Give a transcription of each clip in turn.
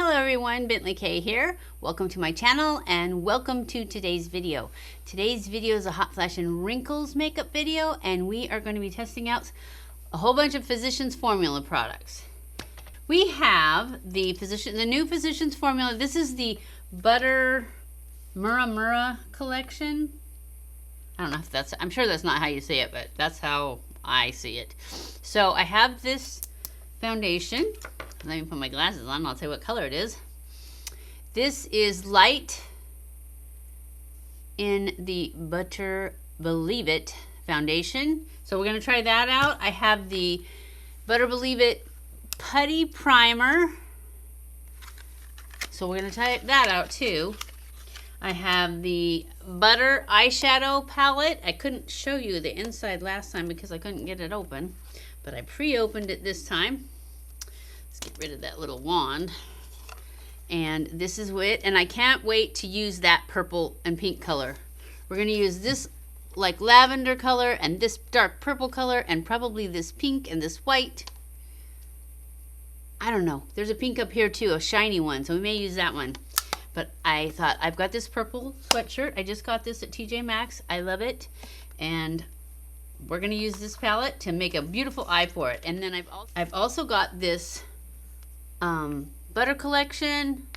Hello everyone, BentlyK here. Welcome to my channel and welcome to today's video. Today's video is a Hot Flash and Wrinkles makeup video, and we are going to be testing out a whole bunch of Physicians Formula products. We have the new Physicians Formula. This is the Butter Mura collection. I don't know if that's, I'm sure that's not how you say it, but that's how I see it. So I have this foundation. Let me put my glasses on and I'll tell you what color it is. This is light in the Butter Believe It foundation. So we're going to try that out. I have the Butter Believe It Putty Primer. So we're going to try that out too. I have the Butter Eyeshadow Palette. I couldn't show you the inside last time because I couldn't get it open, but I pre-opened it this time. Let's get rid of that little wand. And this is it, and I can't wait to use that purple and pink color. We're going to use this like lavender color and this dark purple color and probably this pink and this white. I don't know. There's a pink up here too, a shiny one, so we may use that one. But I thought, I've got this purple sweatshirt. I just got this at TJ Maxx. I love it. And we're going to use this palette to make a beautiful eye for it. And then I've also got this Butter Collection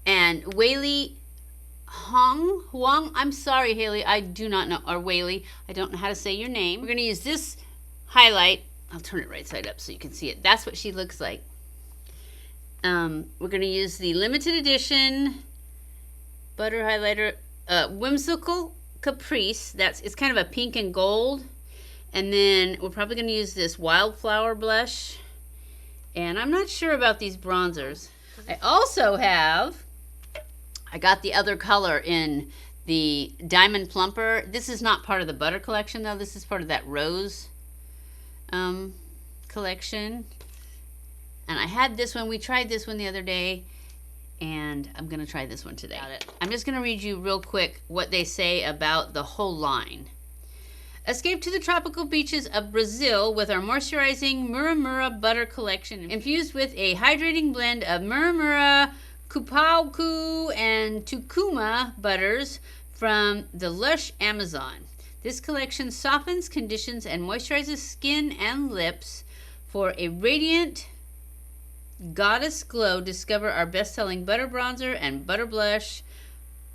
and Weylie Huang. I'm sorry, Haley. I do not know. Or Weylie. I don't know how to say your name. We're going to use this highlight. I'll turn it right side up so you can see it. That's what she looks like. We're going to use the limited edition Butter Highlighter, Whimsical Caprice. It's kind of a pink and gold. And then we're probably going to use this Wildflower blush. And I'm not sure about these bronzers. I also have, I got the other color in the Diamond Plumper. This is not part of the Butter collection though. This is part of that Rose collection. And I had this one. We tried this one the other day. And I'm going to try this one today. I'm just going to read you real quick what they say about the whole line. Escape to the tropical beaches of Brazil with our moisturizing Mura Butter Collection, infused with a hydrating blend of Mura, Kupauku, and Tucuma butters from the lush Amazon. This collection softens, conditions, and moisturizes skin and lips for a radiant goddess glow. Discover our best-selling butter bronzer and butter blush,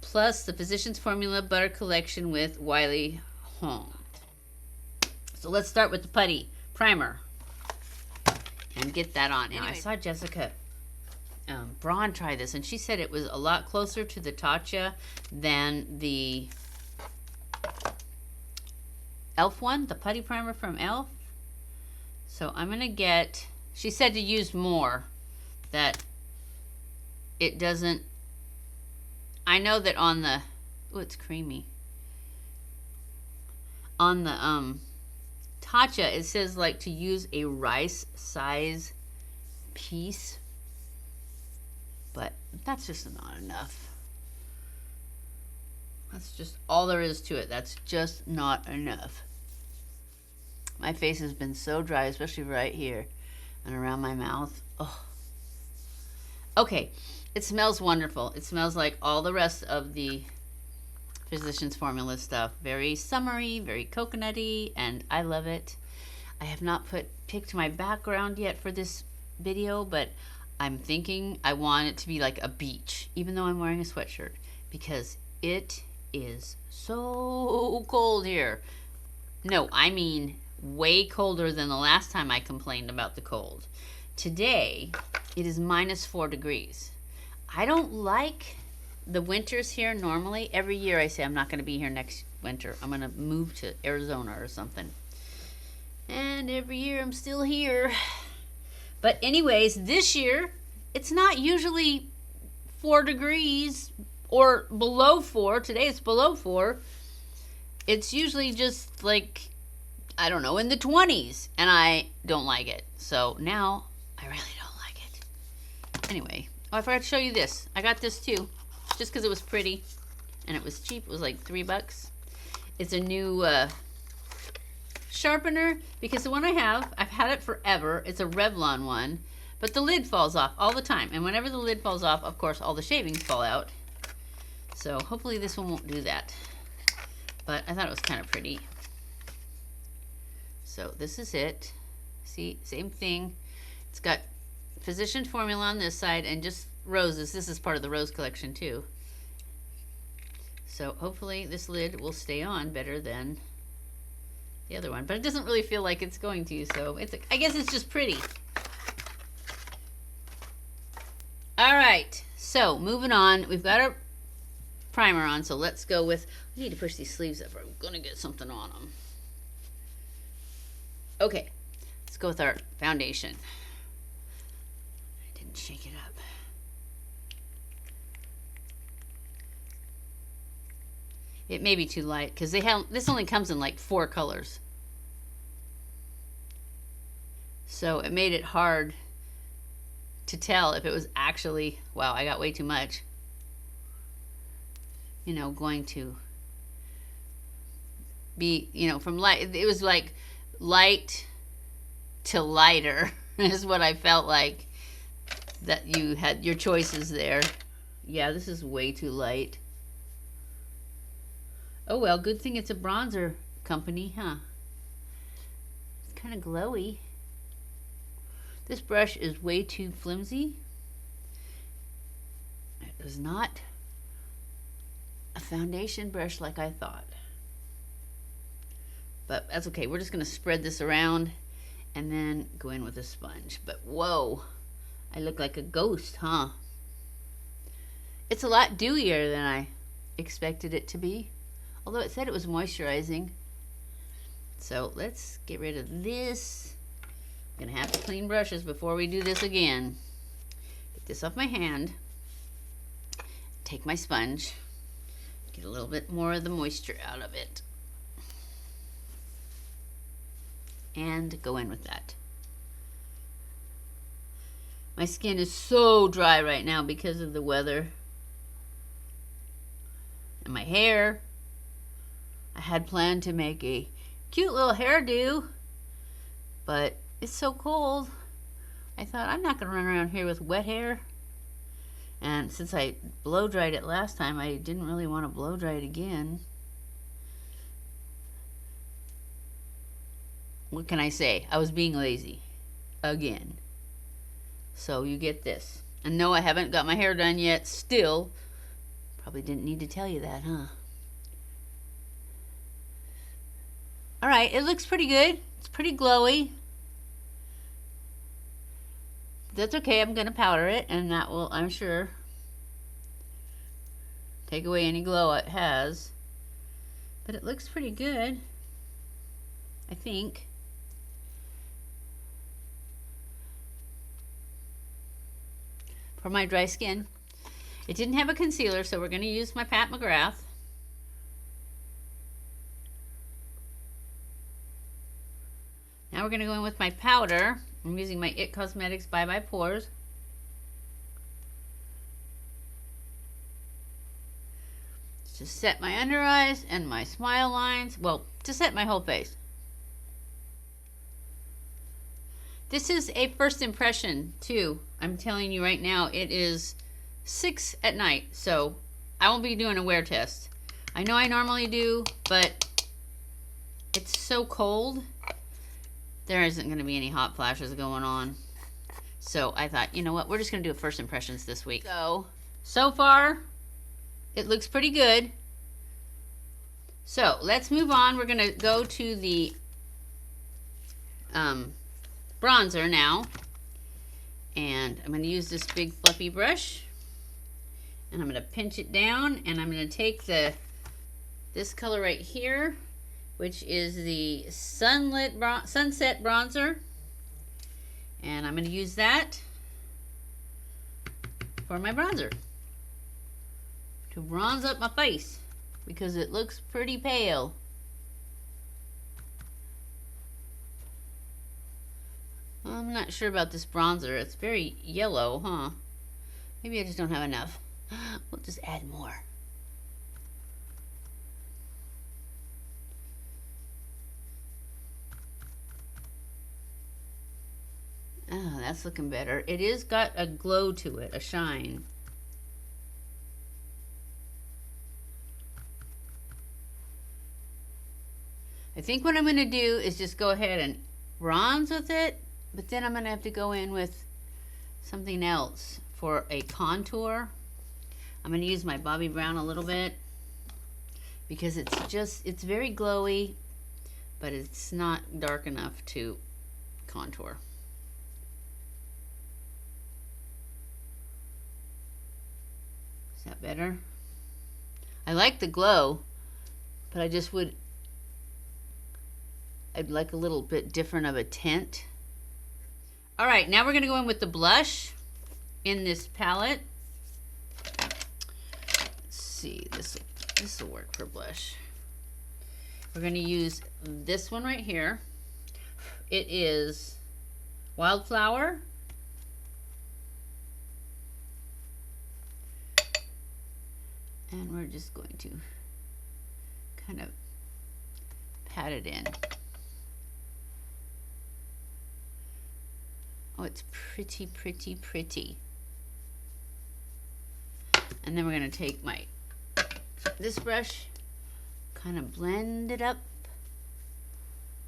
plus the Physicians Formula Butter Collection with Weylie Huang. So let's start with the Putty Primer and get that on. Anyway, I saw Jessica Braun try this, and she said it was a lot closer to the Tatcha than the e.l.f. one, the Putty Primer from e.l.f. So I'm going to get, she said to use more, that it doesn't, I know that on the, oh, it's creamy. On the Tatcha, it says like to use a rice size piece, but that's just not enough. That's just all there is to it. That's just not enough. My face has been so dry, especially right here and around my mouth. Oh. Okay, it smells wonderful. It smells like all the rest of the Physicians Formula stuff. Very summery, very coconutty, and I love it. I have not picked my background yet for this video, but I'm thinking I want it to be like a beach, even though I'm wearing a sweatshirt, because it is so cold here. No, I mean way colder than the last time I complained about the cold. Today, it is -4 degrees. I don't like the winters here normally. Every year I say I'm not going to be here next winter. I'm going to move to Arizona or something. And every year I'm still here. But anyways, this year, it's not usually 4 degrees or below 4. Today it's below 4. It's usually just like, I don't know, in the 20s. And I don't like it. So now I really don't like it. Anyway, oh, I forgot to show you this. I got this too. Just because it was pretty and it was cheap. It was like $3. It's a new sharpener, because the one I have, I've had it forever. It's a Revlon one, But the lid falls off all the time. And whenever the lid falls off, of course, all the shavings fall out. So hopefully this one won't do that. But I thought it was kind of pretty. So this is it. See, same thing. It's got Physician Formula on this side and just roses. This is part of the rose collection too. So hopefully this lid will stay on better than the other one. But it doesn't really feel like it's going to, so I guess it's just pretty. All right, so moving on. We've got our primer on, so let's go with, I need to push these sleeves up or I'm gonna get something on them. Okay, let's go with our foundation. I didn't shake it up. It may be too light because this only comes in like 4 colors. So it made it hard to tell if it was actually, wow, I got way too much, you know, going to be, you know, from light, it was like light to lighter is what I felt like, that you had your choices there. Yeah, this is way too light. Oh well, good thing it's a bronzer company, huh? It's kind of glowy. This brush is way too flimsy. It is not a foundation brush like I thought. But that's okay. We're just going to spread this around and then go in with a sponge. But whoa, I look like a ghost, huh? It's a lot dewier than I expected it to be. Although it said it was moisturizing. So let's get rid of this. I'm gonna have to clean brushes before we do this again. Get this off my hand. Take my sponge. Get a little bit more of the moisture out of it. And go in with that. My skin is so dry right now because of the weather. And my hair. I had planned to make a cute little hairdo, but it's so cold. I thought I'm not going to run around here with wet hair. And since I blow dried it last time, I didn't really want to blow dry it again. What can I say? I was being lazy again. So you get this. And no, I haven't got my hair done yet. Still, probably didn't need to tell you that, huh? All right, it looks pretty good. It's pretty glowy. That's okay. I'm going to powder it, and that will, I'm sure, take away any glow it has. But it looks pretty good, I think. For my dry skin. It didn't have a concealer, so we're going to use my Pat McGrath. Now we're going to go in with my powder. I'm using my IT Cosmetics Bye Bye Pores. To set my under eyes and my smile lines. Well, to set my whole face. This is a first impression too. I'm telling you right now, it is 6 at night, so I won't be doing a wear test. I know I normally do, but it's so cold. There isn't going to be any hot flashes going on. So I thought, you know what, we're just going to do a first impressions this week. So far, it looks pretty good. So let's move on. We're going to go to the bronzer now. And I'm going to use this big fluffy brush. And I'm going to pinch it down. And I'm going to take this color right here, which is the Sunset Bronzer. And I'm going to use that for my bronzer. To bronze up my face, because it looks pretty pale. I'm not sure about this bronzer. It's very yellow, huh? Maybe I just don't have enough. We'll just add more. Oh, that's looking better. It is got a glow to it, a shine. I think what I'm going to do is just go ahead and bronze with it, but then I'm going to have to go in with something else for a contour. I'm going to use my Bobbi Brown a little bit because it's very glowy, but it's not dark enough to contour. Is that better? I like the glow, but I'd like a little bit different of a tint. All right, now we're going to go in with the blush in this palette. Let's see, this will work for blush. We're going to use this one right here. It is Wildflower. And we're just going to kind of pat it in. Oh, it's pretty, pretty, pretty. And then we're going to take this brush, kind of blend it up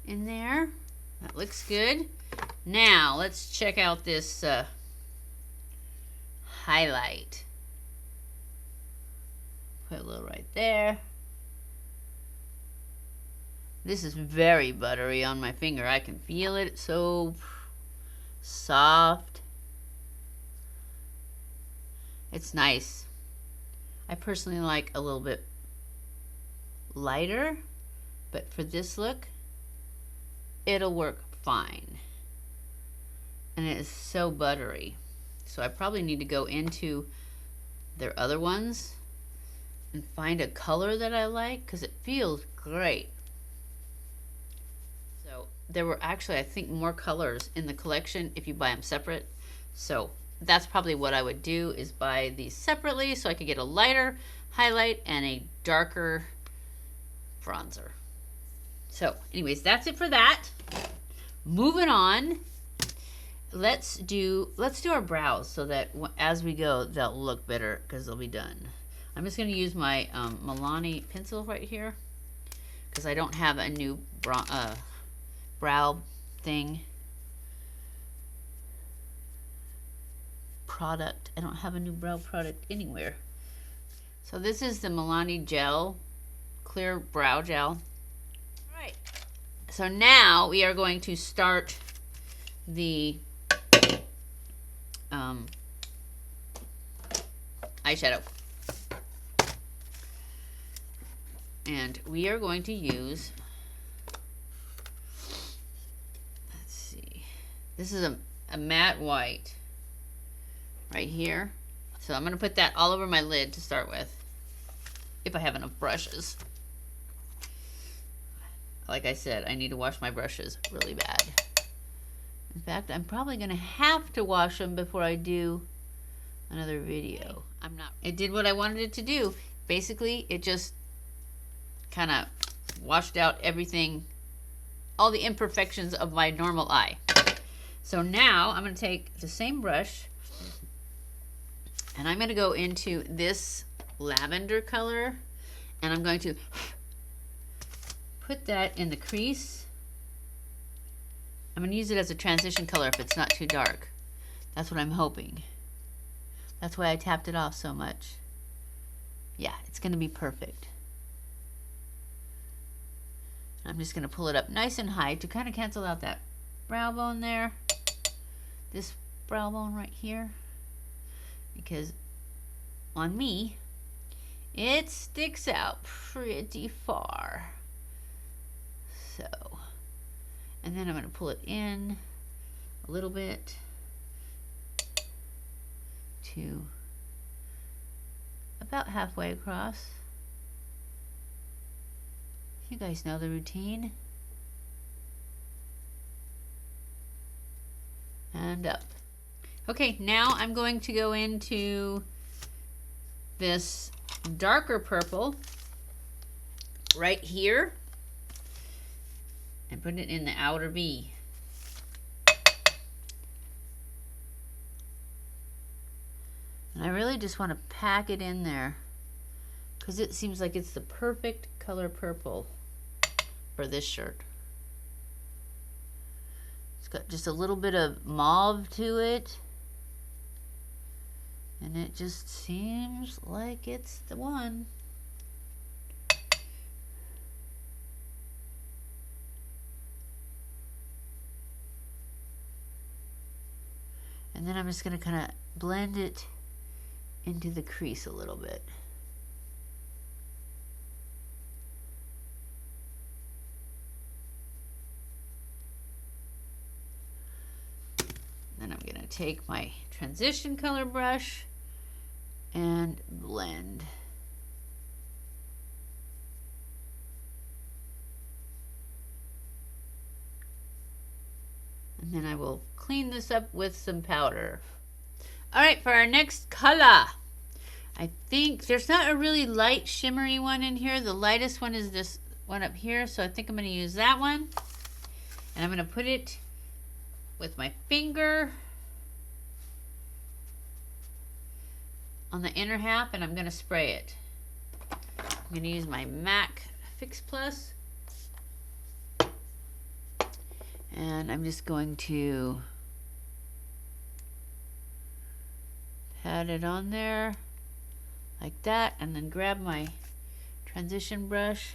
in there. That looks good. Now, let's check out this highlight. Put a little right there. This is very buttery on my finger. I can feel it. It's so soft. It's nice. I personally like a little bit lighter, but for this look, it'll work fine. And it is so buttery. So I probably need to go into their other ones and find a color that I like because it feels great. So there were actually, I think, more colors in the collection if you buy them separate. So that's probably what I would do, is buy these separately so I could get a lighter highlight and a darker bronzer. So anyways, that's it for that. Moving on, let's do our brows so that as we go they'll look better because they'll be done. I'm just going to use my Milani pencil right here because I don't have a new brow thing. Product. I don't have a new brow product anywhere. So this is the Milani gel, clear brow gel. All right. So now we are going to start the eyeshadow. And we are going to use, let's see, this is a matte white right here. So I'm going to put that all over my lid to start with, if I have enough brushes. Like I said, I need to wash my brushes really bad. In fact, I'm probably going to have to wash them before I do another video. It did what I wanted it to do. Basically, it just kind of washed out everything, all the imperfections of my normal eye. So now I'm going to take the same brush and I'm going to go into this lavender color and I'm going to put that in the crease. I'm going to use it as a transition color if it's not too dark. That's what I'm hoping. That's why I tapped it off so much. Yeah, it's going to be perfect. I'm just going to pull it up nice and high to kind of cancel out that brow bone there. This brow bone right here. Because on me, it sticks out pretty far. So, and then I'm going to pull it in a little bit to about halfway across. You guys know the routine. And up. Okay, now I'm going to go into this darker purple right here and put it in the outer V. And I really just want to pack it in there because it seems like it's the perfect color purple for this shirt. It's got just a little bit of mauve to it. And it just seems like it's the one. And then I'm just going to kind of blend it into the crease a little bit. Then I'm going to take my transition color brush and blend. And then I will clean this up with some powder. All right, for our next color, I think there's not a really light shimmery one in here. The lightest one is this one up here, so I think I'm going to use that one. And I'm going to put it with my finger on the inner half, and I'm going to spray it. I'm going to use my MAC Fix Plus. And I'm just going to pat it on there like that, and then grab my transition brush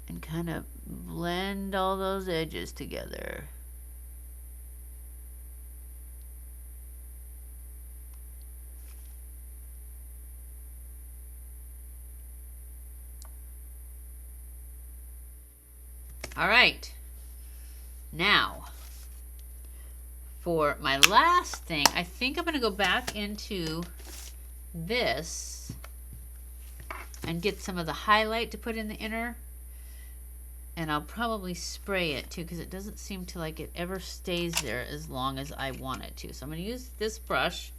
and kind of blend all those edges together. All right. Now, for my last thing, I think I'm going to go back into this and get some of the highlight to put in the inner. And I'll probably spray it too, because it doesn't seem to like it ever stays there as long as I want it to. So I'm going to use this brush,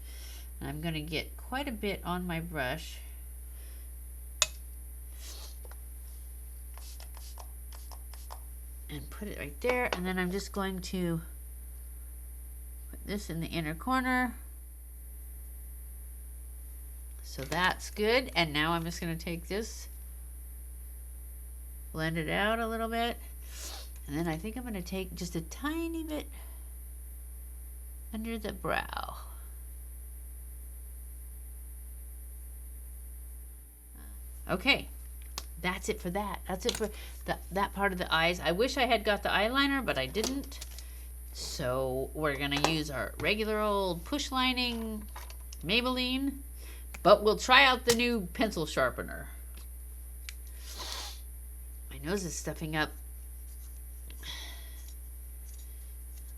and I'm going to get quite a bit on my brush. And put it right there, and then I'm just going to put this in the inner corner. So that's good. And now I'm just going to take this, blend it out a little bit, and then I think I'm going to take just a tiny bit under the brow. Okay. That's it for that. That's it for that part of the eyes. I wish I had got the eyeliner, but I didn't. So we're going to use our regular old push lining Maybelline, but we'll try out the new pencil sharpener. My nose is stuffing up.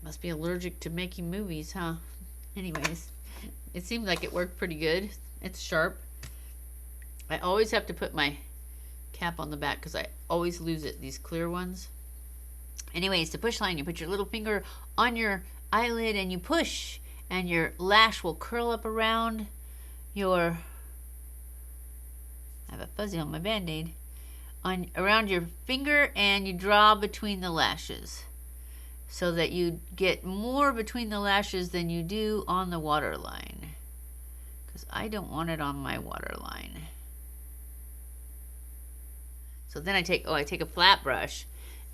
Must be allergic to making movies, huh? Anyways, it seemed like it worked pretty good. It's sharp. I always have to put my cap on the back because I always lose it, these clear ones. Anyways, to push line, you put your little finger on your eyelid and you push, and your lash will curl up around your, I have a fuzzy on my band-aid, around your finger, and you draw between the lashes so that you get more between the lashes than you do on the waterline, because I don't want it on my waterline. So then I take a flat brush,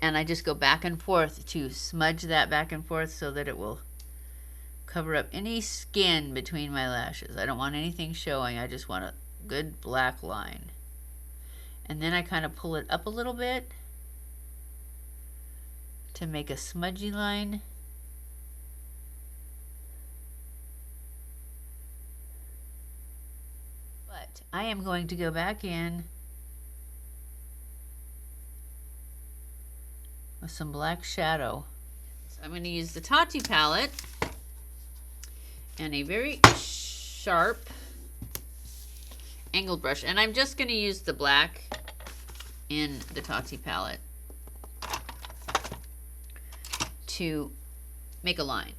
and I just go back and forth to smudge that back and forth so that it will cover up any skin between my lashes. I don't want anything showing. I just want a good black line. And then I kind of pull it up a little bit to make a smudgy line. But I am going to go back in with some black shadow. So I'm going to use the Taupe palette and a very sharp angled brush. And I'm just going to use the black in the Taupe palette to make a line.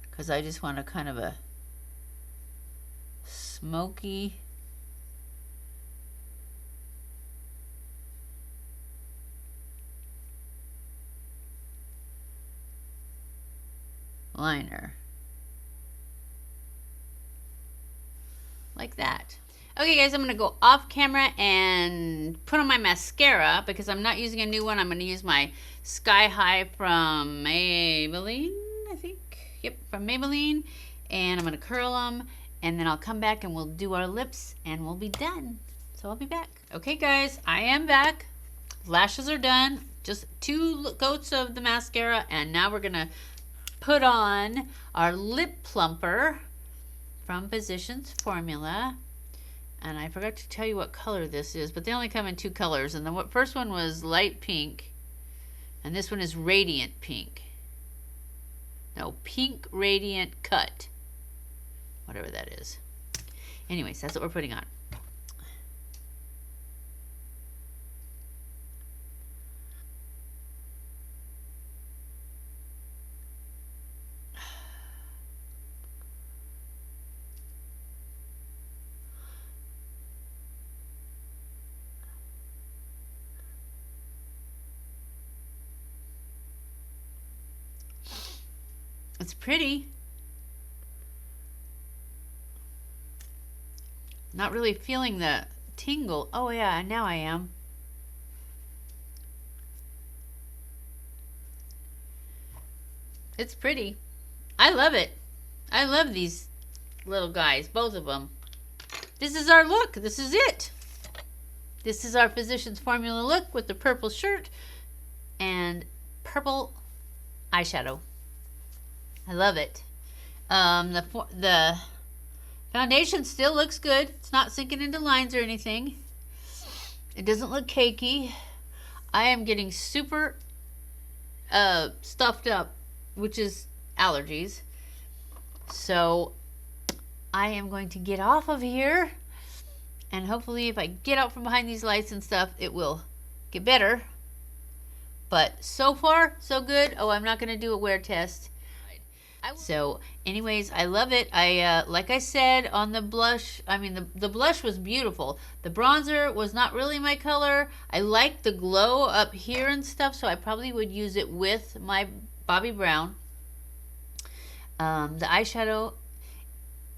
Because I just want a kind of a smoky liner. Like that. Okay guys, I'm going to go off camera and put on my mascara because I'm not using a new one. I'm going to use my Sky High from Maybelline, I think. Yep, from Maybelline. And I'm going to curl them. And then I'll come back and we'll do our lips and we'll be done. So I'll be back. Okay guys, I am back. Lashes are done. Just 2 coats of the mascara. And now we're going to put on our lip plumper from Physicians Formula. And I forgot to tell you what color this is, but they only come in 2 colors. And the first one was light pink. And this one is radiant pink. No, pink radiant cut. Whatever that is. Anyways, that's what we're putting on. It's pretty. Not really feeling the tingle. Oh yeah, now I am. It's pretty. I love it. I love these little guys, both of them. This is our look. This is it. This is our Physicians Formula look with the purple shirt and purple eyeshadow. I love it. The foundation still looks good. It's not sinking into lines or anything. It doesn't look cakey. I am getting super stuffed up, which is allergies. So I am going to get off of here. And hopefully if I get out from behind these lights and stuff, it will get better. But so far, so good. Oh, I'm not going to do a wear test. So anyways, I love it. I like I said on the blush, I mean the blush was beautiful. The bronzer was not really my color. I like the glow up here and stuff, so I probably would use it with my Bobbi Brown. The eyeshadow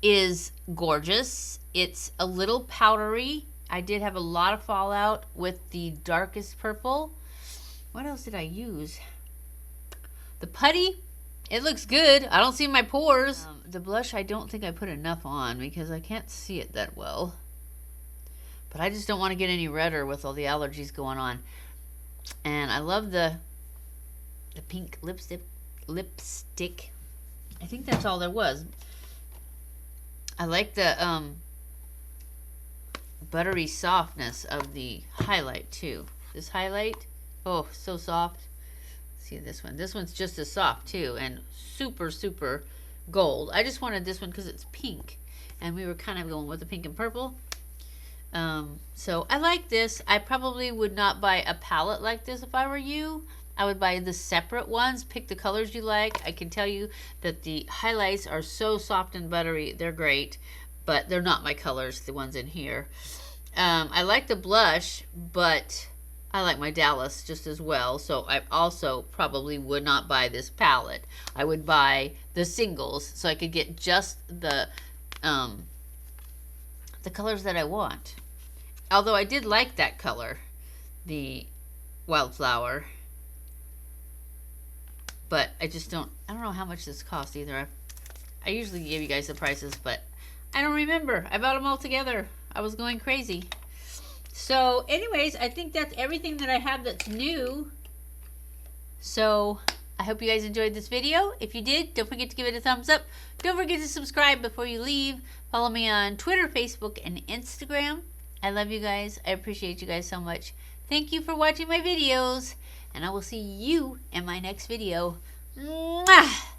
is gorgeous. It's a little powdery. I did have a lot of fallout with the darkest purple. What else did I use? The putty. It looks good. I don't see my pores. The blush, I don't think I put enough on because I can't see it that well. But I just don't want to get any redder with all the allergies going on. And I love the pink lipstick. I think that's all there was. I like the buttery softness of the highlight too. This highlight, oh, so soft. See this one. This one's just as soft too, and super, super gold. I just wanted this one because it's pink, and we were kind of going with the pink and purple. So I like this. I probably would not buy a palette like this if I were you. I would buy the separate ones. Pick the colors you like. I can tell you that the highlights are so soft and buttery. They're great, but they're not my colors, the ones in here. I like the blush, but I like my Dallas just as well, so I also probably would not buy this palette. I would buy the singles so I could get just the colors that I want. Although I did like that color, the Wildflower, but I don't know how much this cost either. I usually give you guys the prices, but I don't remember. I bought them all together. I was going crazy. So anyways, I think that's everything that I have that's new. So I hope you guys enjoyed this video. If you did, don't forget to give it a thumbs up. Don't forget to subscribe before you leave. Follow me on Twitter, Facebook, and Instagram. I love you guys. I appreciate you guys so much. Thank you for watching my videos, and I will see you in my next video. Mwah!